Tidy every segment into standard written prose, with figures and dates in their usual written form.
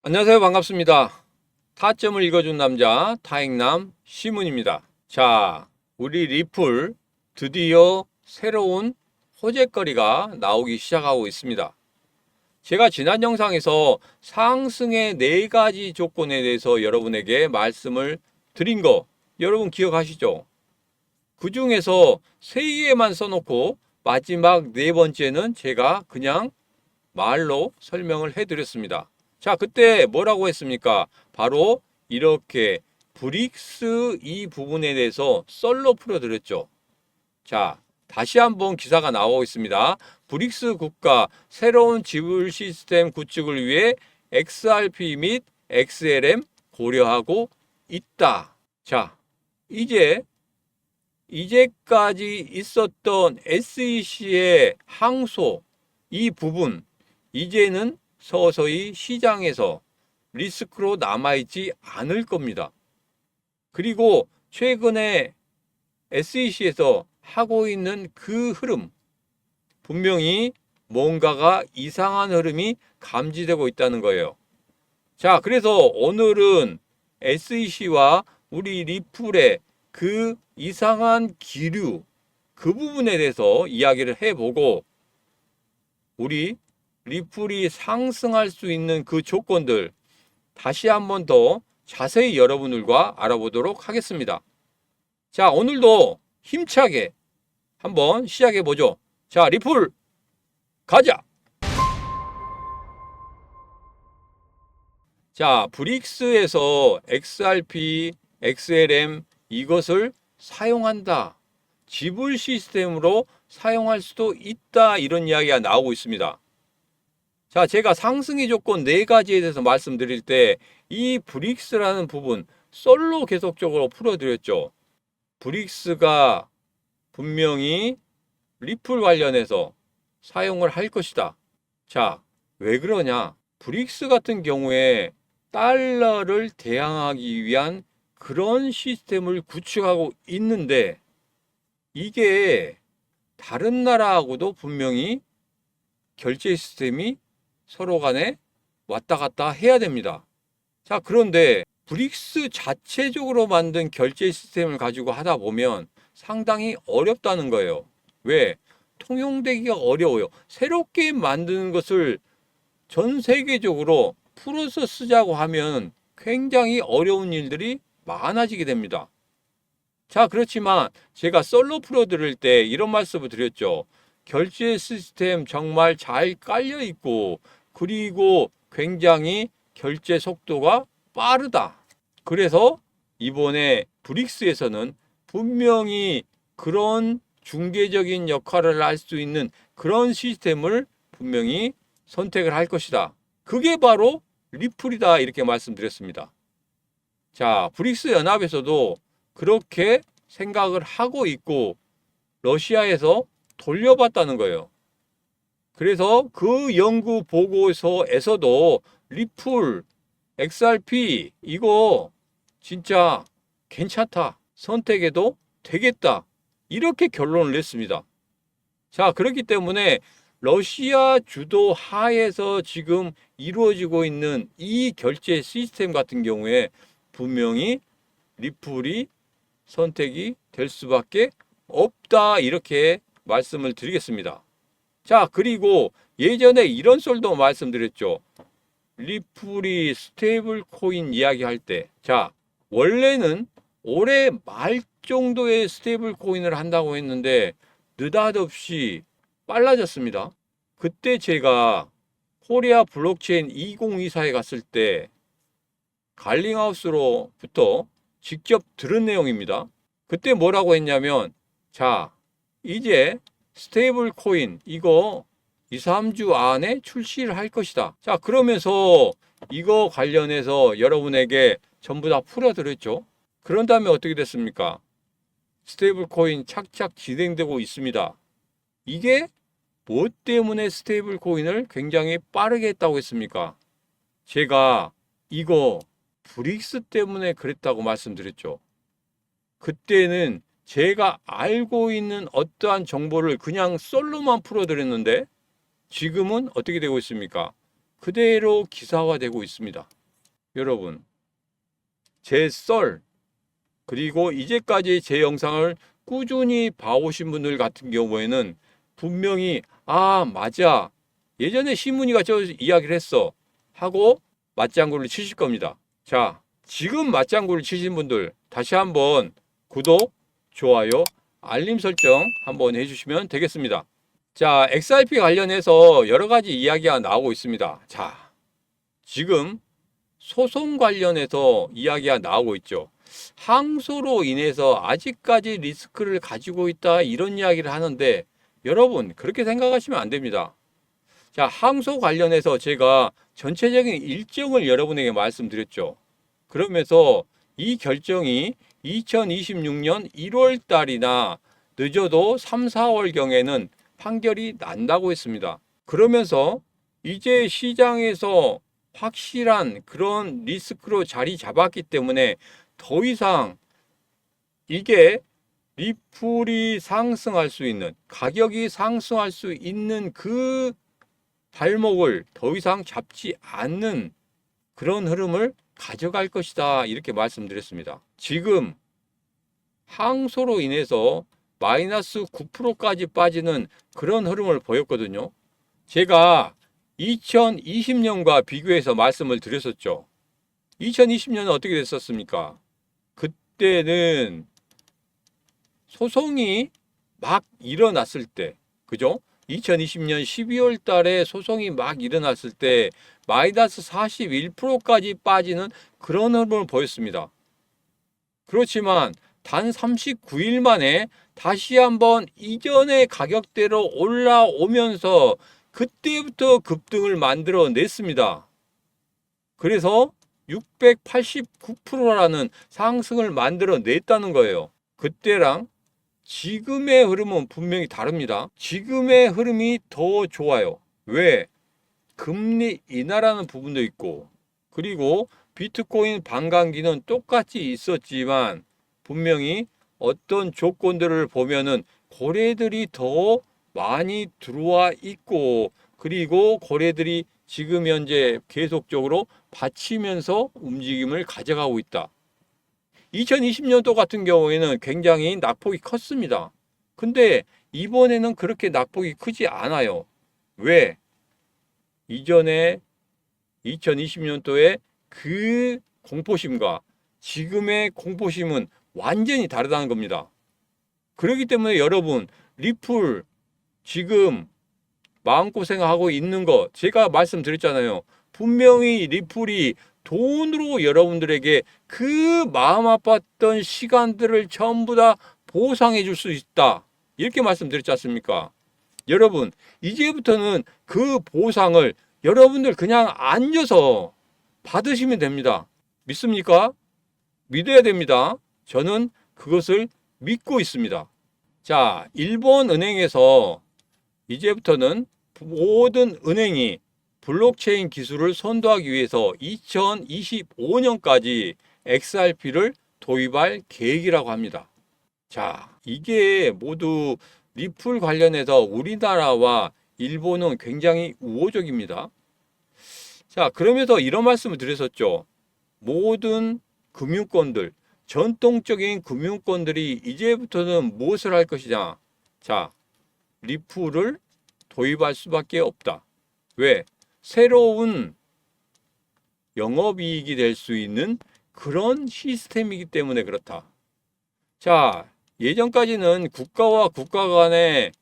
안녕하세요. 반갑습니다. 타점을 읽어준 남자 타익남 시문입니다. 자, 우리 리플 드디어 새로운 호재거리가 나오기 시작하고 있습니다. 제가 지난 영상에서 상승의 4가지 조건에 대해서 여러분에게 말씀을 드린 거 여러분 기억하시죠? 그 중에서 3개만 써놓고 마지막 4번째는 제가 그냥 말로 설명을 해드렸습니다. 자, 그때 뭐라고 했습니까? 바로 이렇게 브릭스 이 부분에 대해서 썰로 풀어드렸죠. 자, 다시 한번 기사가 나오고 있습니다. 브릭스 국가 새로운 지불 시스템 구축을 위해 XRP 및 XLM 고려하고 있다. 자, 이제까지 있었던 SEC의 항소 이 부분 이제는 서서히 시장에서 리스크로 남아있지 않을 겁니다. 그리고 최근에 SEC에서 하고 있는 그 흐름, 분명히 뭔가가 이상한 흐름이 감지되고 있다는 거예요. 자, 그래서 오늘은 SEC와 우리 리플의 그 이상한 기류, 그 부분에 대해서 이야기를 해보고 우리 리플이 상승할 수 있는 그 조건들 다시 한번 더 자세히 여러분들과 알아보도록 하겠습니다. 자, 오늘도 힘차게 한번 시작해 보죠. 자, 리플 가자. 자, 브릭스에서 XRP, XLM 이것을 사용한다. 지불 시스템으로 사용할 수도 있다. 이런 이야기가 나오고 있습니다. 자, 제가 상승의 조건 4가지에 대해서 말씀드릴 때 이 브릭스라는 부분 썰로 계속적으로 풀어드렸죠. 브릭스가 분명히 리플 관련해서 사용을 할 것이다. 자, 왜 그러냐? 브릭스 같은 경우에 달러를 대항하기 위한 그런 시스템을 구축하고 있는데 이게 다른 나라하고도 분명히 결제 시스템이 서로 간에 왔다 갔다 해야 됩니다. 자, 그런데 브릭스 자체적으로 만든 결제 시스템을 가지고 하다 보면 상당히 어렵다는 거예요. 왜? 통용되기가 어려워요. 새롭게 만드는 것을 전 세계적으로 풀어서 쓰자고 하면 굉장히 어려운 일들이 많아지게 됩니다. 자, 그렇지만 제가 썰로 풀어드릴 때 이런 말씀을 드렸죠. 결제 시스템 정말 잘 깔려 있고 그리고 굉장히 결제 속도가 빠르다. 그래서 이번에 브릭스에서는 분명히 그런 중개적인 역할을 할 수 있는 그런 시스템을 분명히 선택을 할 것이다. 그게 바로 리플이다. 이렇게 말씀드렸습니다. 자, 브릭스 연합에서도 그렇게 생각을 하고 있고 러시아에서 돌려봤다는 거예요. 그래서 그 연구 보고서에서도 리플, XRP 이거 진짜 괜찮다. 선택해도 되겠다. 이렇게 결론을 냈습니다. 자, 그렇기 때문에 러시아 주도 하에서 지금 이루어지고 있는 이 결제 시스템 같은 경우에 분명히 리플이 선택이 될 수밖에 없다. 이렇게 말씀을 드리겠습니다. 자, 그리고 예전에 이런 썰도 말씀드렸죠. 리플이 스테이블 코인 이야기할 때, 자, 원래는 올해 말 정도의 스테이블 코인을 한다고 했는데 느닷없이 빨라졌습니다. 그때 제가 코리아 블록체인 2024에 갔을 때 갈링하우스로부터 직접 들은 내용입니다. 그때 뭐라고 했냐면, 자, 이제 스테이블 코인 이거 2, 3주 안에 출시를 할 것이다. 자, 그러면서 이거 관련해서 여러분에게 전부 다 풀어드렸죠. 그런 다음에 어떻게 됐습니까? 스테이블 코인 착착 진행되고 있습니다. 이게 무엇 때문에 스테이블 코인을 굉장히 빠르게 했다고 했습니까? 제가 이거 브릭스 때문에 그랬다고 말씀드렸죠. 그때는 제가 알고 있는 어떠한 정보를 그냥 썰로만 풀어드렸는데 지금은 어떻게 되고 있습니까? 그대로 기사화되고 있습니다. 여러분, 제 썰, 그리고 이제까지 제 영상을 꾸준히 봐오신 분들 같은 경우에는 분명히 맞아, 예전에 신문이가 저 이야기를 했어 하고 맞장구를 치실 겁니다. 자, 지금 맞장구를 치신 분들 다시 한번 구독, 좋아요, 알림 설정 한번 해주시면 되겠습니다. 자, XRP 관련해서 여러 가지 이야기가 나오고 있습니다. 자, 지금 소송 관련해서 이야기가 나오고 있죠. 항소로 인해서 아직까지 리스크를 가지고 있다, 이런 이야기를 하는데 여러분, 그렇게 생각하시면 안 됩니다. 자, 항소 관련해서 제가 전체적인 일정을 여러분에게 말씀드렸죠. 그러면서 이 결정이 2026년 1월 달이나 늦어도 3, 4월경에는 판결이 난다고 했습니다. 그러면서 이제 시장에서 확실한 그런 리스크로 자리 잡았기 때문에 더 이상 이게 리플이 상승할 수 있는, 가격이 상승할 수 있는 그 발목을 더 이상 잡지 않는 그런 흐름을 가져갈 것이다, 이렇게 말씀드렸습니다. 지금 항소로 인해서 마이너스 9%까지 빠지는 그런 흐름을 보였거든요. 제가 2020년과 비교해서 말씀을 드렸었죠. 2020년은 어떻게 됐었습니까? 그때는 소송이 막 일어났을 때, 그죠? 2020년 12월 달에 소송이 막 일어났을 때 마이너스 41%까지 빠지는 그런 흐름을 보였습니다. 그렇지만 단 39일 만에 다시 한번 이전의 가격대로 올라오면서 그때부터 급등을 만들어 냈습니다. 그래서 689%라는 상승을 만들어 냈다는 거예요. 그때랑 지금의 흐름은 분명히 다릅니다. 지금의 흐름이 더 좋아요. 왜? 금리 인하라는 부분도 있고, 그리고 비트코인 반감기는 똑같이 있었지만 분명히 어떤 조건들을 보면은 거래들이 더 많이 들어와 있고, 그리고 거래들이 지금 현재 계속적으로 받치면서 움직임을 가져가고 있다. 2020년도 같은 경우에는 굉장히 낙폭이 컸습니다. 근데 이번에는 그렇게 낙폭이 크지 않아요. 왜? 이전에 2020년도에 그 공포심과 지금의 공포심은 완전히 다르다는 겁니다. 그렇기 때문에 여러분, 리플 지금 마음고생하고 있는 거 제가 말씀드렸잖아요. 분명히 리플이 돈으로 여러분들에게 그 마음 아팠던 시간들을 전부 다 보상해 줄 수 있다, 이렇게 말씀드렸지 않습니까? 여러분, 이제부터는 그 보상을 여러분들 그냥 앉아서 받으시면 됩니다. 믿습니까? 믿어야 됩니다. 저는 그것을 믿고 있습니다. 자, 일본 은행에서 이제부터는 모든 은행이 블록체인 기술을 선도하기 위해서 2025년까지 XRP를 도입할 계획이라고 합니다. 자, 이게 모두 리플 관련해서 우리나라와 일본은 굉장히 우호적입니다. 자, 그러면서 이런 말씀을 드렸었죠. 모든 금융권들, 전통적인 금융권들이 이제부터는 무엇을 할 것이냐. 자, 리플을 도입할 수밖에 없다. 왜? 새로운 영업이익이 될 수 있는 그런 시스템이기 때문에 그렇다. 자, 예전까지는 국가와 국가 간에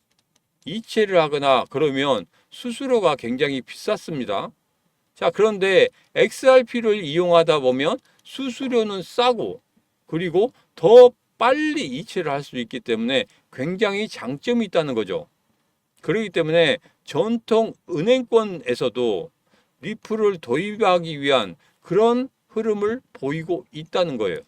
이체를 하거나 그러면 수수료가 굉장히 비쌌습니다. 자, 그런데 XRP를 이용하다 보면 수수료는 싸고, 그리고 더 빨리 이체를 할 수 있기 때문에 굉장히 장점이 있다는 거죠. 그렇기 때문에 전통 은행권에서도 리플을 도입하기 위한 그런 흐름을 보이고 있다는 거예요.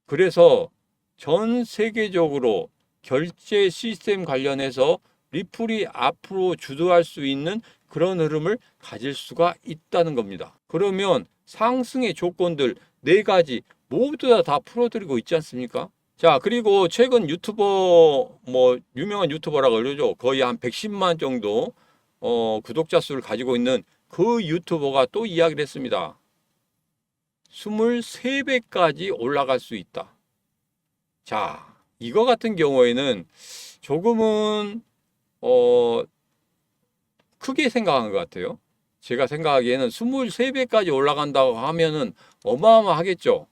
그래서 전 세계적으로 결제 시스템 관련해서 리플이 앞으로 주도할 수 있는 그런 흐름을 가질 수가 있다는 겁니다. 그러면 상승의 조건들 4가지 모두 다 풀어드리고 있지 않습니까? 자, 그리고 최근 유튜버, 유명한 유튜버라고 그러죠. 거의 한 110만 정도 구독자 수를 가지고 있는 그 유튜버가 또 이야기를 했습니다. 23배까지 올라갈 수 있다. 자, 이거 같은 경우에는 조금은 크게 생각한 것 같아요. 제가 생각하기에는 23배까지 올라간다고 하면은 어마어마하겠죠.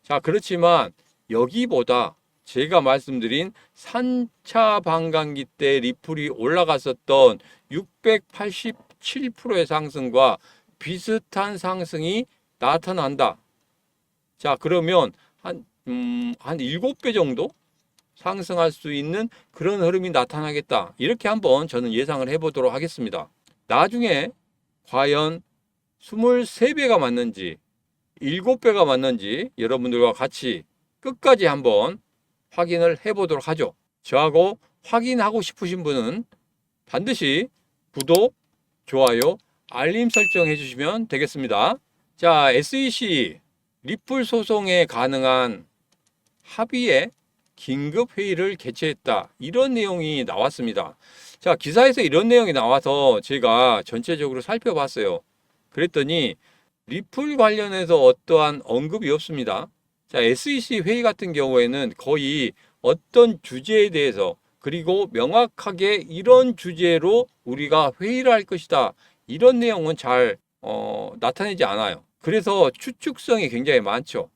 자, 그렇지만 여기보다 제가 말씀드린 3차 반감기 때 리플이 올라갔었던 687%의 상승과 비슷한 상승이 나타난다. 자, 그러면 한 7배 정도 상승할 수 있는 그런 흐름이 나타나겠다. 이렇게 한번 저는 예상을 해보도록 하겠습니다. 나중에 과연 23배가 맞는지 7배가 맞는지 여러분들과 같이 끝까지 한번 확인을 해보도록 하죠. 저하고 확인하고 싶으신 분은 반드시 구독, 좋아요, 알림 설정 해주시면 되겠습니다. 자, SEC 리플 소송에 가능한 합의에 긴급 회의를 개최했다. 이런 내용이 나왔습니다. 자, 기사에서 이런 내용이 나와서 제가 전체적으로 살펴봤어요. 그랬더니 리플 관련해서 어떠한 언급이 없습니다. 자, SEC 회의 같은 경우에는 거의 어떤 주제에 대해서 그리고 명확하게 이런 주제로 우리가 회의를 할 것이다. 이런 내용은 잘 나타내지 않아요. 그래서 추측성이 굉장히 많죠.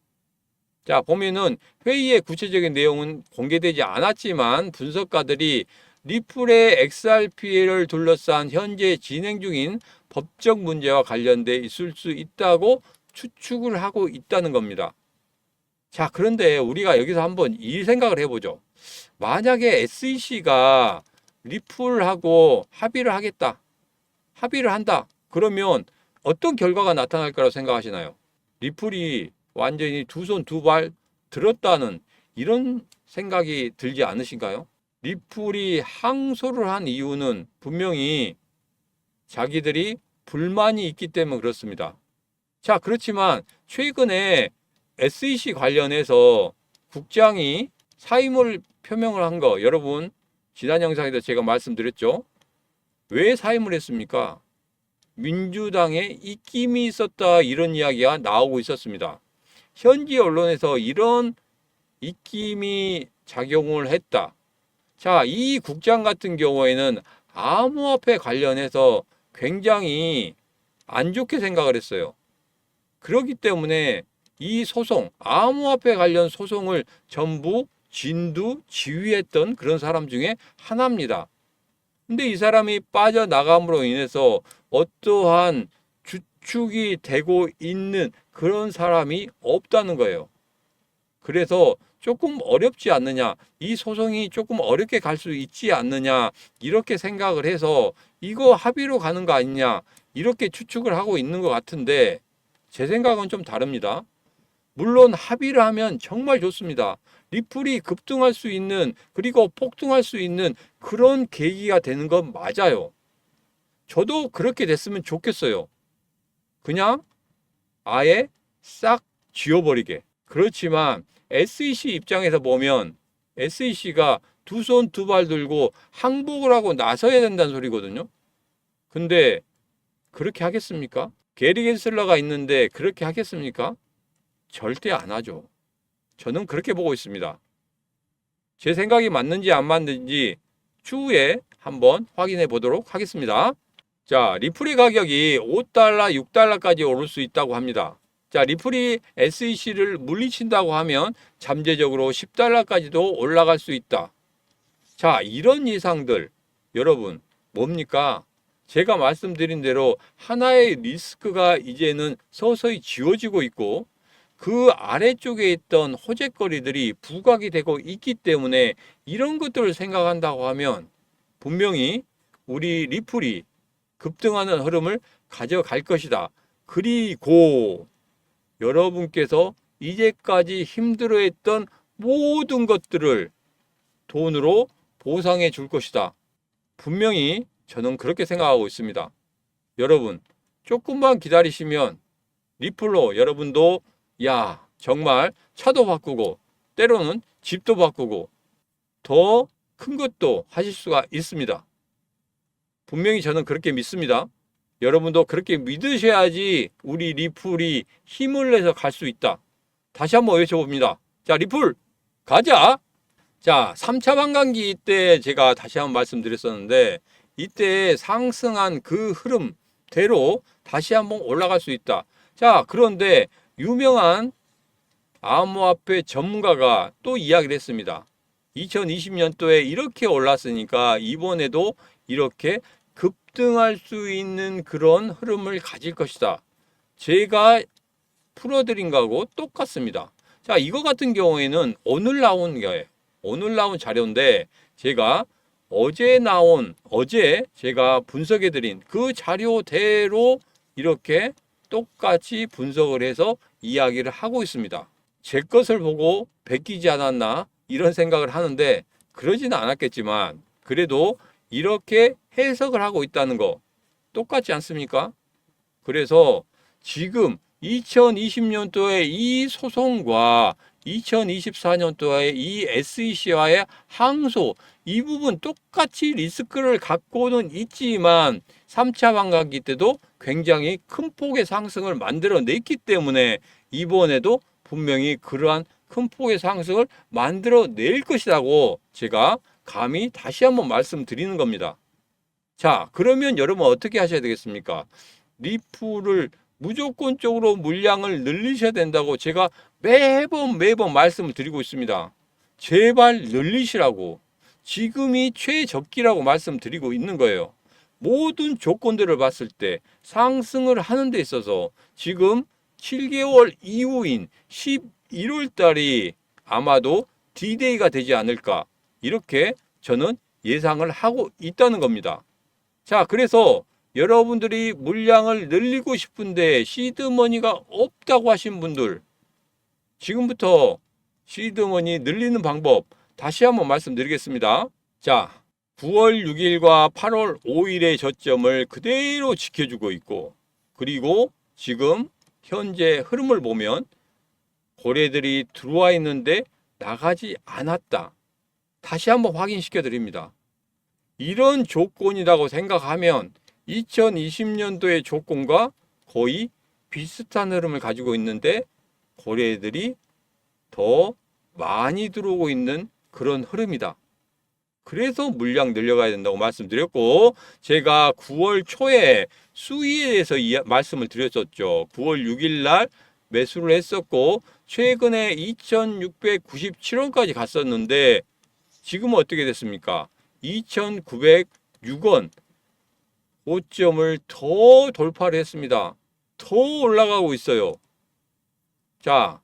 자, 보면은 회의의 구체적인 내용은 공개되지 않았지만 분석가들이 리플의 XRP를 둘러싼 현재 진행 중인 법적 문제와 관련돼 있을 수 있다고 추측을 하고 있다는 겁니다. 자, 그런데 우리가 여기서 한번 이 생각을 해보죠. 만약에 SEC가 리플하고 합의를 하겠다. 합의를 한다. 그러면 어떤 결과가 나타날 거라고 생각하시나요? 리플이 완전히 두 손 두 발 들었다는 이런 생각이 들지 않으신가요? 리플이 항소를 한 이유는 분명히 자기들이 불만이 있기 때문에 그렇습니다. 자, 그렇지만 최근에 SEC 관련해서 국장이 사임을 표명을 한 거 여러분 지난 영상에서 제가 말씀드렸죠. 왜 사임을 했습니까? 민주당에 입김이 있었다 이런 이야기가 나오고 있었습니다. 현지 언론에서 이런 입김이 작용을 했다. 자, 이 국장 같은 경우에는 암호화폐 관련해서 굉장히 안 좋게 생각을 했어요. 그렇기 때문에 이 소송, 암호화폐 관련 소송을 전부 지휘했던 그런 사람 중에 하나입니다. 근데 이 사람이 빠져나감으로 인해서 어떠한 주축이 되고 있는 그런 사람이 없다는 거예요. 그래서 조금 어렵지 않느냐, 이 소송이 조금 어렵게 갈 수 있지 않느냐, 이렇게 생각을 해서 이거 합의로 가는 거 아니냐, 이렇게 추측을 하고 있는 것 같은데 제 생각은 좀 다릅니다. 물론 합의를 하면 정말 좋습니다. 리플이 급등할 수 있는 그리고 폭등할 수 있는 그런 계기가 되는 건 맞아요. 저도 그렇게 됐으면 좋겠어요. 그냥 아예 싹 지워버리게. 그렇지만 SEC 입장에서 보면 SEC가 두 손 두 발 들고 항복을 하고 나서야 된다는 소리거든요. 근데 그렇게 하겠습니까? 게리 겐슬러가 있는데 그렇게 하겠습니까? 절대 안 하죠. 저는 그렇게 보고 있습니다. 제 생각이 맞는지 안 맞는지 추후에 한번 확인해 보도록 하겠습니다. 자, 리플의 가격이 5달러, 6달러까지 오를 수 있다고 합니다. 자, 리플이 SEC를 물리친다고 하면 잠재적으로 10달러까지도 올라갈 수 있다. 자, 이런 예상들 여러분 뭡니까? 제가 말씀드린 대로 하나의 리스크가 이제는 서서히 지워지고 있고 그 아래쪽에 있던 호재거리들이 부각이 되고 있기 때문에 이런 것들을 생각한다고 하면 분명히 우리 리플이 급등하는 흐름을 가져갈 것이다. 그리고 여러분께서 이제까지 힘들어했던 모든 것들을 돈으로 보상해 줄 것이다. 분명히 저는 그렇게 생각하고 있습니다. 여러분 조금만 기다리시면 리플로 여러분도 야 정말 차도 바꾸고 때로는 집도 바꾸고 더 큰 것도 하실 수가 있습니다. 분명히 저는 그렇게 믿습니다. 여러분도 그렇게 믿으셔야지 우리 리플이 힘을 내서 갈 수 있다. 다시 한번 외쳐봅니다. 자, 리플 가자. 자, 3차 반감기 때 제가 다시 한번 말씀드렸었는데 이때 상승한 그 흐름대로 다시 한번 올라갈 수 있다. 자, 그런데 유명한 암호화폐 전문가가 또 이야기를 했습니다. 2020년도에 이렇게 올랐으니까 이번에도 이렇게 급등할 수 있는 그런 흐름을 가질 것이다. 제가 풀어드린 거하고 똑같습니다. 자, 이거 같은 경우에는 오늘 나온 거예요. 오늘 나온 자료인데 제가 어제 제가 분석해드린 그 자료대로 이렇게 똑같이 분석을 해서 이야기를 하고 있습니다. 제 것을 보고 베끼지 않았나 이런 생각을 하는데 그러지는 않았겠지만 그래도 이렇게 해석을 하고 있다는 거 똑같지 않습니까? 그래서 지금 2020년도에 이 소송과 2024년도에 이 SEC와의 항소 이 부분 똑같이 리스크를 갖고는 있지만 3차 반감기 때도 굉장히 큰 폭의 상승을 만들어냈기 때문에 이번에도 분명히 그러한 큰 폭의 상승을 만들어낼 것이라고 제가 감히 다시 한번 말씀드리는 겁니다. 자, 그러면 여러분 어떻게 하셔야 되겠습니까? 리플을 무조건적으로 물량을 늘리셔야 된다고 제가 매번 말씀을 드리고 있습니다. 제발 늘리시라고. 지금이 최적기라고 말씀드리고 있는 거예요. 모든 조건들을 봤을 때 상승을 하는 데 있어서 지금 7개월 이후인 11월 달이 아마도 D-Day가 되지 않을까 이렇게 저는 예상을 하고 있다는 겁니다. 자, 그래서 여러분들이 물량을 늘리고 싶은데 시드머니가 없다고 하신 분들 지금부터 시드머니 늘리는 방법 다시 한번 말씀드리겠습니다. 자, 9월 6일과 8월 5일의 저점을 그대로 지켜주고 있고 그리고 지금 현재 흐름을 보면 거래들이 들어와 있는데 나가지 않았다. 다시 한번 확인시켜 드립니다. 이런 조건이라고 생각하면 2020년도의 조건과 거의 비슷한 흐름을 가지고 있는데 거래들이 더 많이 들어오고 있는 그런 흐름이다. 그래서 물량 늘려가야 된다고 말씀드렸고 제가 9월 초에 수위에 대해서 말씀을 드렸었죠. 9월 6일 날 매수를 했었고 최근에 2697원까지 갔었는데 지금은 어떻게 됐습니까? 2906원 고점을 더 돌파를 했습니다. 더 올라가고 있어요. 자,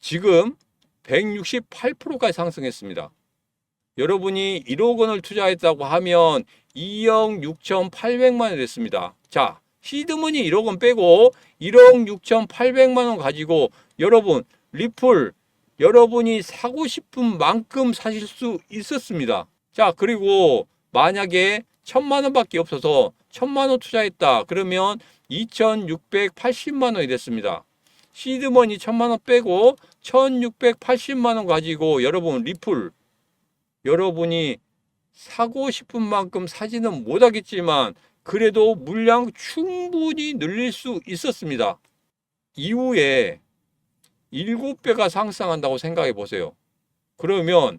지금 168%까지 상승했습니다. 여러분이 1억 원을 투자했다고 하면 2억 6,800만 원 됐습니다. 자, 시드머니 1억 원 빼고 1억 6,800만 원 가지고 여러분 리플 여러분이 사고 싶은 만큼 사실 수 있었습니다. 자, 그리고 만약에 1,000만 원밖에 없어서 1,000만 원 투자했다. 그러면 2,680만 원이 됐습니다. 시드머니 1,000만 원 빼고 1,680만 원 가지고 여러분 리플 여러분이 사고 싶은 만큼 사지는 못하겠지만 그래도 물량 충분히 늘릴 수 있었습니다. 이후에 7배가 상승한다고 생각해 보세요. 그러면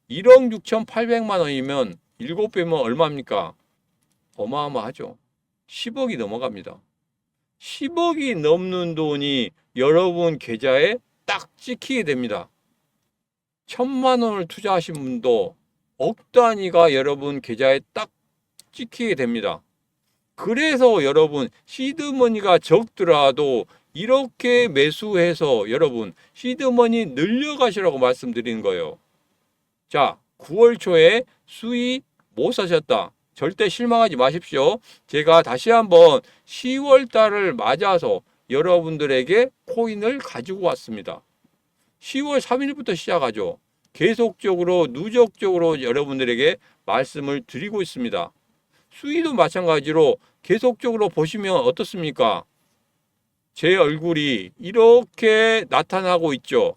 1억 6,800만 원이면 7배면 얼마입니까? 어마어마하죠. 10억이 넘어갑니다. 10억이 넘는 돈이 여러분 계좌에 딱 찍히게 됩니다. 1,000만 원을 투자하신 분도 억 단위가 여러분 계좌에 딱 찍히게 됩니다. 그래서 여러분 시드머니가 적더라도 이렇게 매수해서 여러분 시드머니 늘려가시라고 말씀드리는 거예요. 자, 9월 초에 수익 못 사셨다. 절대 실망하지 마십시오. 제가 다시 한번 10월 달을 맞아서 여러분들에게 코인을 가지고 왔습니다. 10월 3일부터 시작하죠. 계속적으로 누적적으로 여러분들에게 말씀을 드리고 있습니다. 수위도 마찬가지로 계속적으로 보시면 어떻습니까? 제 얼굴이 이렇게 나타나고 있죠.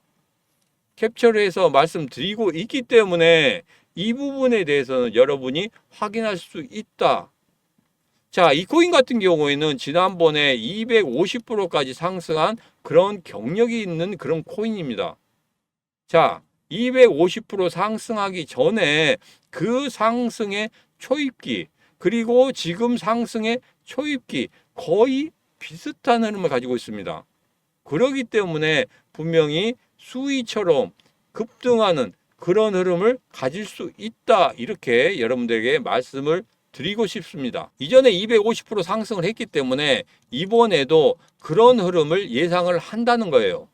캡처를 해서 말씀드리고 있기 때문에 이 부분에 대해서는 여러분이 확인할 수 있다. 자, 이 코인 같은 경우에는 지난번에 250%까지 상승한 그런 경력이 있는 그런 코인입니다. 자, 250% 상승하기 전에 그 상승의 초입기, 그리고 지금 상승의 초입기 거의 비슷한 흐름을 가지고 있습니다. 그렇기 때문에 분명히 수위처럼 급등하는 그런 흐름을 가질 수 있다. 이렇게 여러분들에게 말씀을 드리고 싶습니다. 이전에 250% 상승을 했기 때문에 이번에도 그런 흐름을 예상을 한다는 거예요.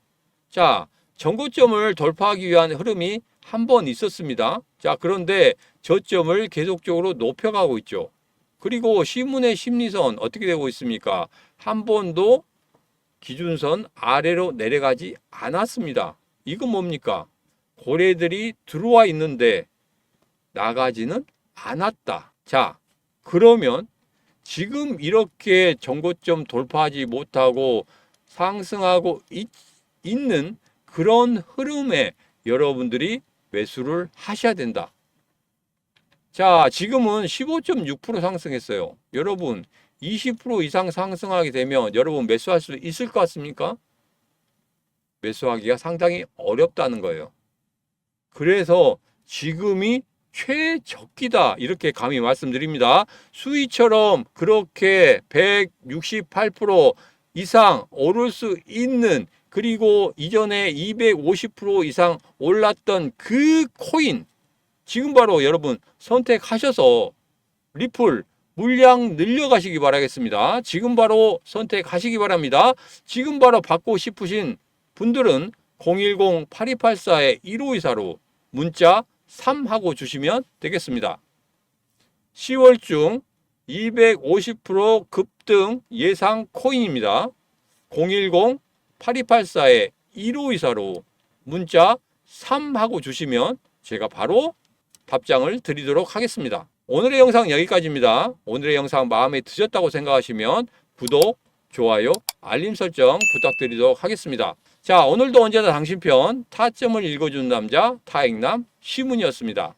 자, 전고점을 돌파하기 위한 흐름이 한 번 있었습니다. 자, 그런데 저점을 계속적으로 높여가고 있죠. 그리고 시문의 심리선 어떻게 되고 있습니까? 한 번도 기준선 아래로 내려가지 않았습니다. 이건 뭡니까? 고래들이 들어와 있는데 나가지는 않았다. 자, 그러면 지금 이렇게 전고점 돌파하지 못하고 상승하고 있는 그런 흐름에 여러분들이 매수를 하셔야 된다. 자, 지금은 15.6% 상승했어요. 여러분, 20% 이상 상승하게 되면 여러분 매수할 수 있을 것 같습니까? 매수하기가 상당히 어렵다는 거예요. 그래서 지금이 최적기다. 이렇게 감히 말씀드립니다. 수위처럼 그렇게 168% 이상 오를 수 있는, 그리고 이전에 250% 이상 올랐던 그 코인, 지금 바로 여러분 선택하셔서 리플 물량 늘려가시기 바라겠습니다. 지금 바로 선택하시기 바랍니다. 지금 바로 받고 싶으신 분들은 010-8284-1524로 문자 3하고 주시면 되겠습니다. 10월 중 250% 급등 예상 코인입니다. 010-8284-1524로 문자 3하고 주시면 제가 바로 답장을 드리도록 하겠습니다. 오늘의 영상 여기까지입니다. 오늘의 영상 마음에 드셨다고 생각하시면 구독, 좋아요, 알림 설정 부탁드리도록 하겠습니다. 자, 오늘도 언제나 당신 편 타점을 읽어주는 남자 타익남 시문이었습니다.